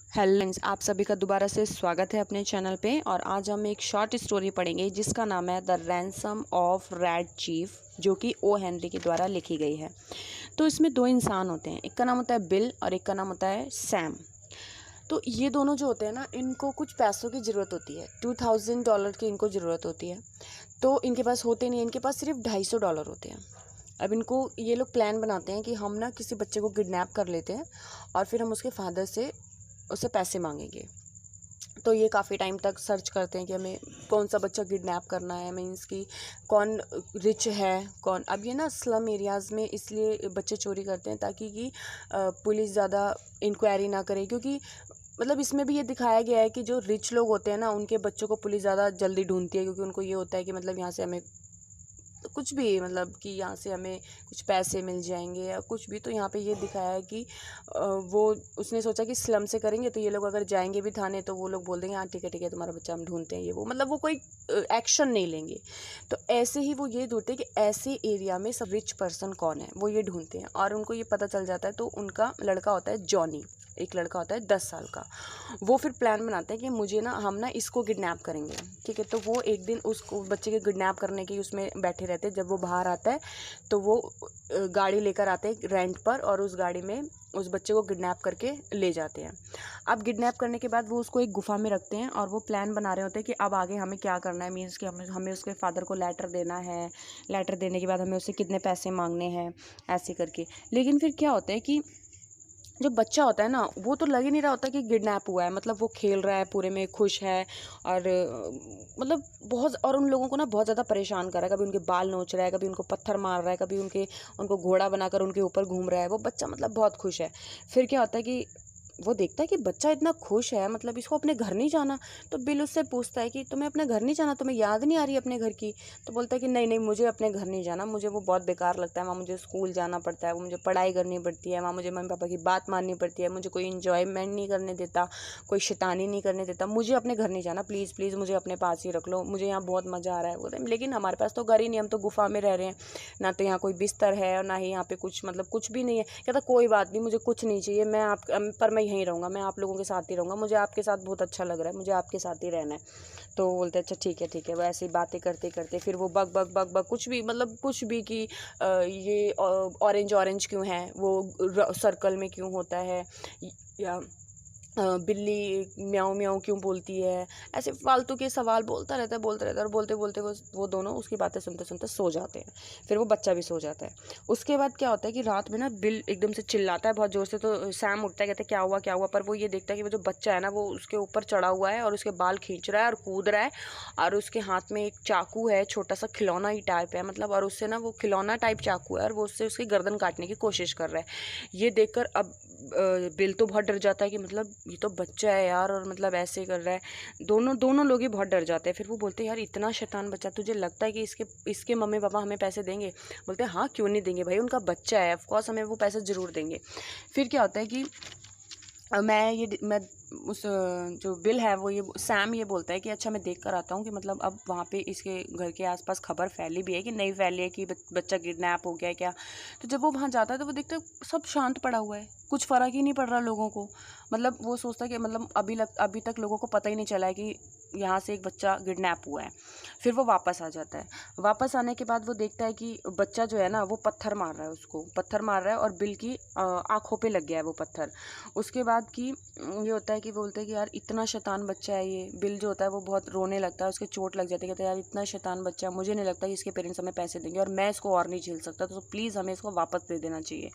Hello friends, आप सभी का दोबारा से स्वागत है अपने चैनल पे। और आज हम एक शॉर्ट स्टोरी पढ़ेंगे जिसका नाम है the ransom of rat chief, जो कि ओ हेनरी के द्वारा लिखी गई है। तो इसमें दो इंसान होते हैं, एक का नाम होता है बिल और एक का नाम होता है सैम। तो ये दोनों जो होते हैं ना, इनको कुछ पैसों की ज़रूरत होती है। $2000 की इनको ज़रूरत होती है। तो इनके पास होते नहीं है, इनके पास सिर्फ $250 होते हैं। अब इनको ये लोग प्लान बनाते हैं कि हम ना किसी बच्चे को किडनैप कर लेते हैं और फिर हम उसके फादर से उससे पैसे मांगेंगे। तो ये काफ़ी टाइम तक सर्च करते हैं कि हमें कौन सा बच्चा किडनैप करना है, मीन्स कि कौन रिच है कौन। अब ये ना स्लम एरियाज़ में इसलिए बच्चे चोरी करते हैं ताकि कि पुलिस ज़्यादा इंक्वायरी ना करे, क्योंकि मतलब इसमें भी ये दिखाया गया है कि जो रिच लोग होते हैं ना, उनके बच्चों को पुलिस ज़्यादा जल्दी ढूंढती है, क्योंकि उनको ये होता है कि मतलब यहाँ से हमें कुछ भी, मतलब कि यहाँ से हमें कुछ पैसे मिल जाएंगे या कुछ भी। तो यहाँ पे ये दिखाया है कि वो उसने सोचा कि स्लम से करेंगे तो ये लोग अगर जाएंगे भी थाने तो वो लोग बोल देंगे हाँ ठीक है तुम्हारा बच्चा हम ढूंढते हैं, ये वो, मतलब वो कोई एक्शन नहीं लेंगे। तो ऐसे ही वो ये ढूंढते हैं कि ऐसे एरिया में सब रिच पर्सन कौन है, वो ये ढूंढते हैं और उनको ये पता चल जाता है। तो उनका लड़का होता है जॉनी, एक लड़का होता है 10 साल का। वो फिर प्लान बनाते हैं कि मुझे ना हम ना इसको किडनैप करेंगे, ठीक है। तो वो एक दिन उसको बच्चे के किडनैप करने के उसमें बैठे रहते हैं। जब वो बाहर आता है तो वो गाड़ी लेकर आते हैं रेंट पर और उस गाड़ी में उस बच्चे को किडनैप करके ले जाते हैं। अब किडनैप करने के बाद वो उसको एक गुफा में रखते हैं और वो प्लान बना रहे होते हैं कि अब आगे हमें क्या करना है, मीन्स कि हमें उसके फादर को लेटर देना है। लेटर देने के बाद हमें उससे कितने पैसे मांगने हैं, ऐसे करके। लेकिन फिर क्या होता है कि जो बच्चा होता है ना, वो तो लग ही नहीं रहा होता कि किडनैप हुआ है। मतलब वो खेल रहा है, पूरे में खुश है और मतलब बहुत, और उन लोगों को ना बहुत ज़्यादा परेशान कर रहा है। कभी उनके बाल नोच रहा है, कभी उनको पत्थर मार रहा है, कभी उनको घोड़ा बनाकर उनके ऊपर घूम रहा है। वो बच्चा मतलब बहुत खुश है। फिर क्या होता है कि वो देखता है कि बच्चा इतना खुश है, मतलब इसको अपने घर नहीं जाना। तो बिल उससे पूछता है कि तुम्हें अपने घर नहीं जाना, तुम्हें याद नहीं आ रही अपने घर की? तो बोलता है कि नहीं नहीं, मुझे अपने घर नहीं जाना, मुझे वो बहुत बेकार लगता है, वहाँ मुझे स्कूल जाना पड़ता है, वो मुझे पढ़ाई करनी पड़ती है, वहाँ मुझे मम्मी पापा की बात माननी पड़ती है, मुझे कोई इन्जॉयमेंट नहीं करने देता, कोई शैतानी नहीं करने देता, मुझे अपने घर नहीं जाना, प्लीज़ प्लीज़ मुझे अपने पास ही रख लो, मुझे यहाँ बहुत मज़ा आ रहा है। बोलते लेकिन हमारे पास तो घर ही नहीं, हम तो गुफा में रह रहे हैं, ना तो यहाँ कोई बिस्तर है और ना ही यहाँ पे कुछ, मतलब कुछ भी नहीं है। कहता कोई बात नहीं, मुझे कुछ नहीं चाहिए, पर मैं यहीं रहूँगा, मैं आप लोगों के साथ ही रहूँगा, मुझे आपके साथ बहुत अच्छा लग रहा है, मुझे आपके साथ ही रहना है। तो बोलते अच्छा ठीक है। वो ऐसी बातें करते करते फिर वो बग बग बग बग कुछ भी, मतलब कुछ भी कि ये ऑरेंज ऑरेंज क्यों है, वो सर्कल में क्यों होता है, या बिल्ली म्याऊं म्याऊं क्यों बोलती है, ऐसे फालतू के सवाल बोलता रहता है और बोलते बोलते वो दोनों उसकी बातें सुनते सुनते सो जाते हैं। फिर वो बच्चा भी सो जाता है। उसके बाद क्या होता है कि रात में ना बिल एकदम से चिल्लाता है बहुत ज़ोर से। तो सैम उठता है, कहते क्या हुआ क्या हुआ। पर वो ये देखता है कि वो जो बच्चा है ना, वो उसके ऊपर चढ़ा हुआ है और उसके बाल खींच रहा है और कूद रहा है, और उसके हाथ में एक चाकू है, छोटा सा खिलौना ही टाइप है, मतलब, और उससे ना वो खिलौना टाइप चाकू है और वो उससे उसकी गर्दन काटने की कोशिश कर रहा है। ये देखकर अब बिल तो बहुत डर जाता है कि मतलब ये तो बच्चा है यार, और मतलब ऐसे कर रहा है। दोनों लोग ही बहुत डर जाते हैं। फिर वो बोलते हैं यार इतना शैतान बच्चा, तुझे लगता है कि इसके मम्मी पापा हमें पैसे देंगे? बोलते हैं हाँ क्यों नहीं देंगे भाई, उनका बच्चा है, ऑफकोर्स हमें वो पैसे ज़रूर देंगे। फिर क्या होता है कि मैं उस जो बिल है वो, ये सैम ये बोलता है कि अच्छा मैं देख कर आता हूँ कि मतलब अब वहाँ पे इसके घर के आसपास खबर फैली भी है कि नहीं फैली है कि बच्चा किडनैप हो गया है क्या। तो जब वो वहाँ जाता है तो वो देखता है सब शांत पड़ा हुआ है, कुछ फ़र्क ही नहीं पड़ रहा लोगों को। मतलब वो सोचता है कि मतलब अभी तक लोगों को पता ही नहीं चला है कि यहाँ से एक बच्चा किडनैप हुआ है। फिर वो वापस आ जाता है। वापस आने के बाद वो देखता है कि बच्चा जो है ना, वो पत्थर मार रहा है, उसको पत्थर मार रहा है और बिल की आँखों पे लग गया है वो पत्थर। उसके बाद कि ये होता है कि बोलते हैं कि यार इतना शैतान बच्चा है ये। बिल जो होता है वो बहुत रोने लगता है, उसके चोट लग जाती है, कहता है यार इतना शैतान बच्चा है, मुझे नहीं लगता कि इसके पेरेंट्स हमें पैसे देंगे और मैं इसको और नहीं झेल सकता, तो प्लीज़ हमें इसको वापस दे देना चाहिए।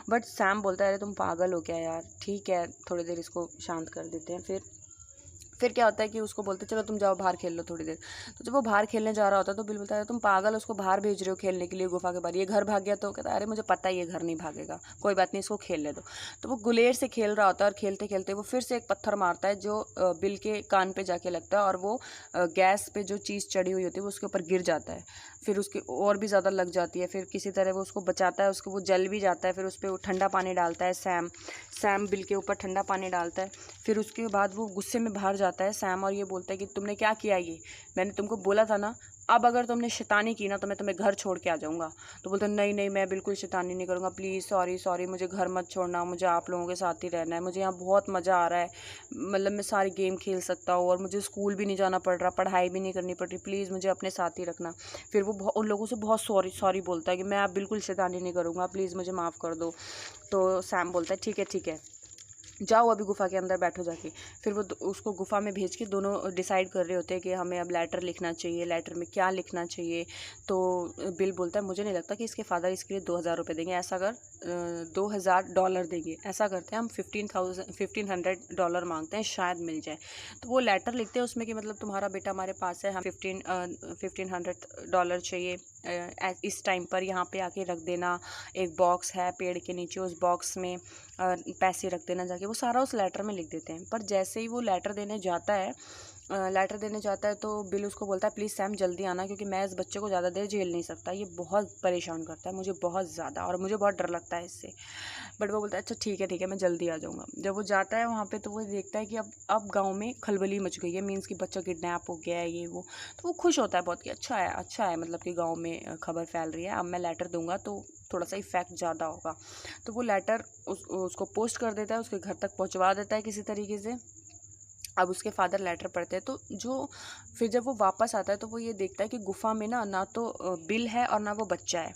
बट सैम बोलता है अरे तुम पागल हो क्या यार, ठीक है थोड़ी देर इसको शांत कर देते हैं। फिर क्या होता है कि उसको बोलते चलो तुम जाओ बाहर खेल लो थोड़ी देर। तो जब वो बाहर खेलने जा रहा होता है तो बिल बोलता है तुम पागल, उसको बाहर भेज रहे हो खेलने के लिए गुफा के बाहर, ये घर भाग गया। तो कहता है अरे मुझे पता है ये घर नहीं भागेगा, कोई बात नहीं इसको खेलने दो। तो वो गुलेर से खेल रहा होता है और खेलते खेलते वो फिर से एक पत्थर मारता है जो बिल के कान पे जाके लगता है, और वो गैस पे जो चीज़ चढ़ी हुई होती है वो उसके ऊपर गिर जाता है। फिर उसके और भी ज़्यादा लग जाती है। फिर किसी तरह वो उसको बचाता है, उसको वो जल भी जाता है। फिर उस पर ठंडा पानी डालता है सैम बिल के ऊपर ठंडा पानी डालता है। फिर उसके बाद वो गुस्से में बाहर जाता है सैम, और ये बोलता है कि तुमने क्या किया, ये मैंने तुमको बोला था ना अब अगर तुमने शैतानी की ना तो मैं तुम्हें घर छोड़ के आ जाऊँगा। तो बोलता है नहीं नहीं, मैं बिल्कुल शैतानी नहीं करूँगा, प्लीज़ सॉरी सॉरी, मुझे घर मत छोड़ना, मुझे आप लोगों के साथ ही रहना है, मुझे यहाँ बहुत मज़ा आ रहा है, मतलब मैं सारे गेम खेल सकता हूँ और मुझे स्कूल भी नहीं जाना पड़ रहा, पढ़ाई भी नहीं करनी पड़ रही, प्लीज़ मुझे अपने साथ ही रखना। फिर वो उन लोगों से बहुत सॉरी सॉरी बोलता है कि मैं अब बिल्कुल शैतानी नहीं करूँगा, प्लीज़ मुझे माफ़ कर दो। तो सैम बोलता है ठीक है, जाओ अभी गुफ़ा के अंदर बैठो जाके। फिर वो उसको गुफ़ा में भेज के दोनों डिसाइड कर रहे होते हैं कि हमें अब लेटर लिखना चाहिए, लेटर में क्या लिखना चाहिए। तो बिल बोलता है मुझे नहीं लगता कि इसके फादर इसके लिए 2000 रुपये देंगे, ऐसा कर $2000 देंगे, ऐसा करते हैं हम 1500 मांगते हैं, शायद मिल जाए। तो वो लेटर लिखते हैं उसमें कि मतलब तुम्हारा बेटा हमारे पास है, हम 1500 चाहिए, इस टाइम पर यहाँ पे आके रख देना, एक बॉक्स है पेड़ के नीचे, उस बॉक्स में पैसे रख देना जाके। वो सारा उस लेटर में लिख देते हैं। पर जैसे ही वो लेटर देने जाता है तो बिल उसको बोलता है प्लीज़ सैम जल्दी आना, क्योंकि मैं इस बच्चे को ज़्यादा देर झेल नहीं सकता, ये बहुत परेशान करता है मुझे बहुत ज़्यादा, और मुझे बहुत डर लगता है इससे। बट वो बोलता है अच्छा ठीक है मैं जल्दी आ जाऊँगा। जब वो जाता है वहाँ पे तो वो देखता है कि अब गाँव में खलबली मच गई है, मीन्स कि बच्चा किडनैप हो गया है ये वो। तो वो खुश होता है बहुत कि अच्छा है, मतलब कि गाँव में खबर फैल रही है, अब मैं लेटर दूंगा तो थोड़ा सा इफेक्ट ज़्यादा होगा। तो वो लेटर उसको पोस्ट कर देता है, उसके घर तक पहुंचवा देता है किसी तरीके से। अब उसके फादर लेटर पढ़ते हैं तो फिर जब वो वापस आता है तो वो ये देखता है कि गुफा में ना तो बिल है और ना वो बच्चा है।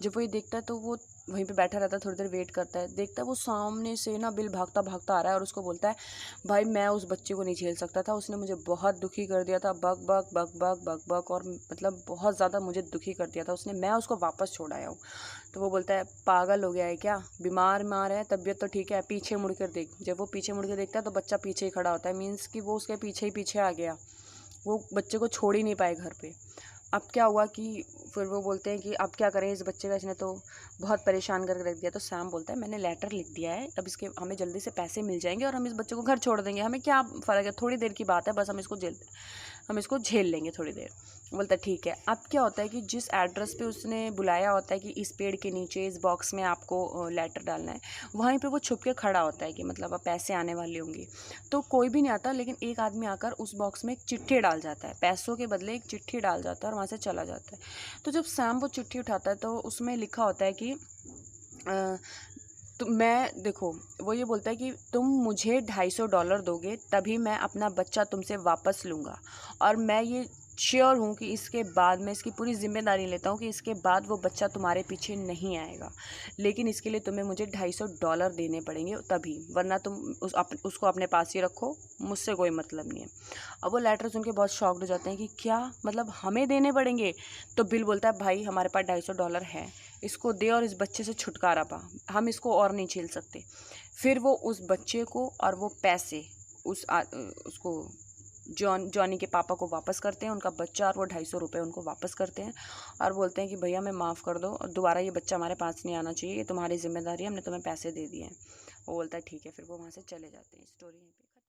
जब वो ये देखता है तो वो वहीं पे बैठा रहता है, थोड़ी देर वेट करता है, देखता है वो सामने से ना बिल भागता भागता आ रहा है और उसको बोलता है भाई मैं उस बच्चे को नहीं झेल सकता था, उसने मुझे बहुत दुखी कर दिया था, बक बक बक बक बक बक, और मतलब बहुत ज़्यादा मुझे दुखी कर दिया था उसने, मैं उसको वापस छोड़ आया हूँ। तो वो बोलता है पागल हो गया है क्या, बीमार है, तबीयत तो ठीक है, पीछे मुड़ कर देख। जब वो पीछे मुड़ के देखता है तो बच्चा पीछे ही खड़ा होता है, मीन्स कि वो उसके पीछे ही पीछे आ गया, वो बच्चे को छोड़ ही नहीं पाए घर पे। अब क्या हुआ कि फिर वो बोलते हैं कि अब क्या करें इस बच्चे का, इसने तो बहुत परेशान करके रख दिया। तो सैम बोलता है मैंने लेटर लिख दिया है, अब इसके हमें जल्दी से पैसे मिल जाएंगे और हम इस बच्चे को घर छोड़ देंगे, हमें क्या फ़र्क है, थोड़ी देर की बात है बस, हम इसको झेल लेंगे थोड़ी देर। बोलता है ठीक है। अब क्या होता है कि जिस एड्रेस पे उसने बुलाया होता है कि इस पेड़ के नीचे इस बॉक्स में आपको लेटर डालना है, वहीं पे वो छुप के खड़ा होता है कि मतलब अब पैसे आने वाले होंगे। तो कोई भी नहीं आता, लेकिन एक आदमी आकर उस बॉक्स में एक चिट्ठी डाल जाता है, पैसों के बदले एक चिट्ठी डाल जाता है और वहाँ से चला जाता है। तो जब सैम वो चिट्ठी उठाता है तो उसमें लिखा होता है कि तो मैं देखो, वो ये बोलता है कि तुम मुझे $250 दोगे तभी मैं अपना बच्चा तुमसे वापस लूँगा, और मैं ये श्योर हूँ कि इसके बाद मैं इसकी पूरी जिम्मेदारी लेता हूँ कि इसके बाद वो बच्चा तुम्हारे पीछे नहीं आएगा, लेकिन इसके लिए तुम्हें मुझे $250 देने पड़ेंगे तभी, वरना तुम उसको अपने पास ही रखो, मुझसे कोई मतलब नहीं है। अब वो लेटर सुन के बहुत शॉक्ड हो जाते हैं कि क्या मतलब हमें देने पड़ेंगे। तो बिल बोलता है भाई हमारे पास $250 है, इसको दे और इस बच्चे से छुटकारा पा, हम इसको और नहीं झेल सकते। फिर वो उस बच्चे को और वो पैसे उसको जॉनी के पापा को वापस करते हैं, उनका बच्चा और वो $250 उनको वापस करते हैं और बोलते हैं कि भैया हमें माफ़ कर दो और दोबारा ये बच्चा हमारे पास नहीं आना चाहिए, ये तुम्हारी जिम्मेदारी है, हमने तुम्हें पैसे दे दिए हैं। वो बोलता है ठीक है, फिर वो वहाँ से चले जाते हैं। स्टोरी